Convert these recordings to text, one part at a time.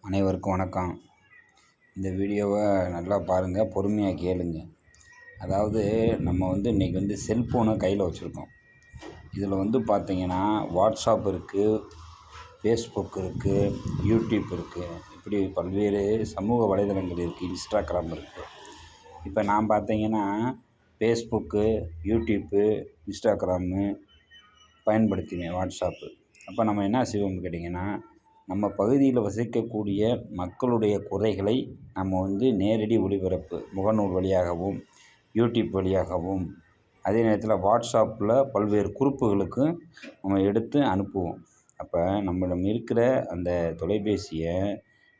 அனைவருக்கும் வணக்கம். இந்த வீடியோவை நல்லா பாருங்கள், பொறுமையாக கேளுங்க. அதாவது நம்ம இன்றைக்கி செல்ஃபோனை கையில் வச்சுருக்கோம். இதில் பார்த்திங்கன்னா வாட்ஸ்அப் இருக்குது, ஃபேஸ்புக் இருக்குது, யூடியூப் இருக்குது, இப்படி பல்வேறு சமூக வலைதளங்கள் இருக்குது, இன்ஸ்டாகிராம் இருக்குது. இப்போ நான் பார்த்திங்கன்னா ஃபேஸ்புக்கு, யூடியூப்பு, இன்ஸ்டாகிராமு பயன்படுத்தினேன், வாட்ஸ்அப்பு. அப்போ நம்ம என்ன செய்வோம்னு கேட்டிங்கன்னா, நம்ம பகுதியில் வசிக்கக்கூடிய மக்களுடைய குறைகளை நம்ம நேரடி ஒளிபரப்பு முகநூல் வழியாகவும் யூடியூப் வழியாகவும் அதே நேரத்தில் வாட்ஸ்அப்பில் பல்வேறு குரூப்புகளுக்கு நம்ம எடுத்து அனுப்புவோம். அப்போ நம்மிடம் இருக்கிற அந்த தொலைபேசியை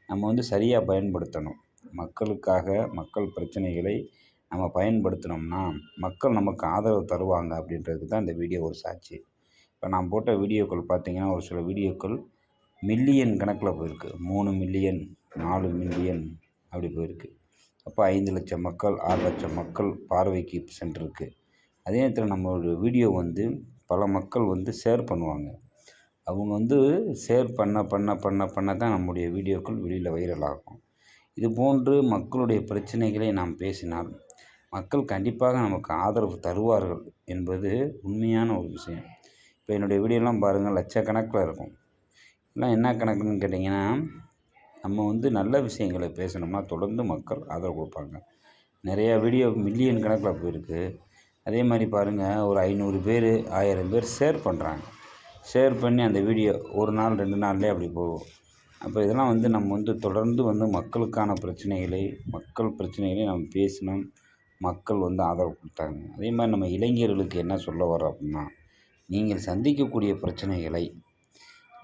நம்ம சரியாக பயன்படுத்தணும். மக்களுக்காக மக்கள் பிரச்சனைகளை நம்ம பயன்படுத்தினோம்னா மக்கள் நமக்கு ஆதரவு தருவாங்க அப்படின்றதுக்கு தான் இந்த வீடியோ ஒரு சாட்சி. இப்போ நான் போட்ட வீடியோக்கள் பார்த்திங்கன்னா, ஒரு சில வீடியோக்கள் மில்லியன் கணக்கில் போயிருக்கு. 3 மில்லியன் 4 மில்லியன் அப்படி போயிருக்கு. அப்போ 5 லட்சம் மக்கள் 6 லட்சம் மக்கள் பார்வைக்கு சென்றிருக்கு. அதே நேரத்தில் நம்மளுடைய வீடியோ பல மக்கள் ஷேர் பண்ணுவாங்க. அவங்க ஷேர் பண்ண தான் நம்முடைய வீடியோக்கள் வெளியில் வைரல் ஆகும். இது போன்று மக்களுடைய பிரச்சனைகளை நாம் பேசினால் மக்கள் கண்டிப்பாக நமக்கு ஆதரவு தருவார்கள் என்பது உண்மையான ஒரு விஷயம். இப்போ என்னுடைய வீடியோலாம் பாருங்கள், லட்சக்கணக்கில் இருக்கும். இதெல்லாம் என்ன கணக்குன்னு கேட்டிங்கன்னா, நம்ம நல்ல விஷயங்களை பேசணும்னா தொடர்ந்து மக்கள் ஆதரவு கொடுப்பாங்க. நிறையா வீடியோ மில்லியன் கணக்கில் போயிருக்கு. அதே மாதிரி பாருங்கள், ஒரு 500 பேர் 1000 பேர் ஷேர் பண்ணுறாங்க. ஷேர் பண்ணி அந்த வீடியோ ஒரு நாள் 2 நாள்லேயே அப்படி போகும். அப்போ இதெல்லாம் நம்ம தொடர்ந்து மக்களுக்கான மக்கள் பிரச்சனைகளை நம்ம பேசினோம். மக்கள் ஆதரவு கொடுத்தாங்க. அதே மாதிரி நம்ம இளைஞர்களுக்கு என்ன சொல்ல வரோம் அப்படின்னா, நீங்கள் சந்திக்கக்கூடிய பிரச்சனைகளை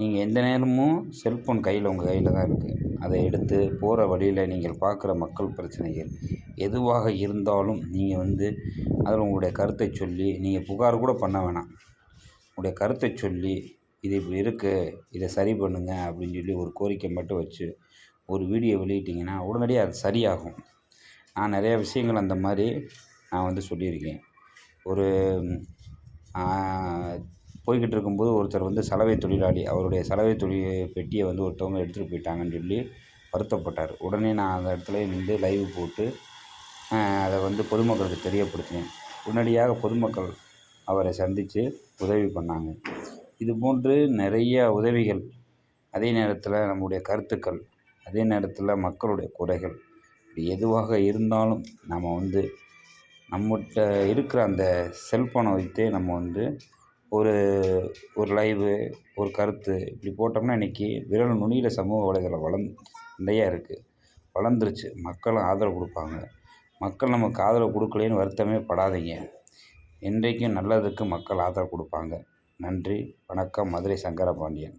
நீங்கள் எந்த நேரமும் செல்ஃபோன் உங்கள் கையில் தான் இருக்குது. அதை எடுத்து போகிற வழியில் நீங்கள் பார்க்குற மக்கள் பிரச்சனைகள் எதுவாக இருந்தாலும் நீங்கள் அதில் உங்களுடைய கருத்தை சொல்லி, நீங்கள் புகார் கூட பண்ண வேணாம். உங்களுடைய கருத்தை சொல்லி, இது இப்படி இருக்குது, இதை சரி பண்ணுங்க அப்படின்னு சொல்லி ஒரு கோரிக்கை மட்டும் வச்சு ஒரு வீடியோ வெளியிட்டிங்கன்னா உடனடியாக அது சரியாகும். நான் நிறையா விஷயங்கள் அந்த மாதிரி நான் சொல்லியிருக்கேன். ஒரு போய்கிட்டு இருக்கும்போது ஒருத்தர் சலவை தொழிலாளி, அவருடைய சலவை பெட்டியை ஒருத்தவங்க எடுத்துகிட்டு போயிட்டாங்கன்னு சொல்லி வருத்தப்பட்டார். உடனே நான் அந்த இடத்துல நின்று லைவ் போட்டு அதை பொதுமக்களுக்கு தெரியப்படுத்தினேன். உடனடியாக பொதுமக்கள் அவரை சந்தித்து உதவி பண்ணாங்க. இது போன்று நிறைய உதவிகள், அதே நேரத்தில் நம்முடைய கருத்துக்கள், அதே நேரத்தில் மக்களுடைய குறைகள், எதுவாக இருந்தாலும் நம்ம நம்மகிட்ட இருக்கிற அந்த செல்ஃபோனை வைத்தே நம்ம ஒரு லைவு, ஒரு கருத்து இப்படி போட்டோம்னா இன்றைக்கி விரல் நுனியில் சமூக வலைதளம் நிறையா இருக்குது, வளர்ந்துருச்சு. மக்களும் ஆதரவு கொடுப்பாங்க. மக்கள் நமக்கு ஆதரவு கொடுக்கலேன்னு வருத்தமே படாதீங்க. என்றைக்கும் நல்லதுக்கு மக்கள் ஆதரவு கொடுப்பாங்க. நன்றி, வணக்கம். மதுரை சங்கரபாண்டியன்.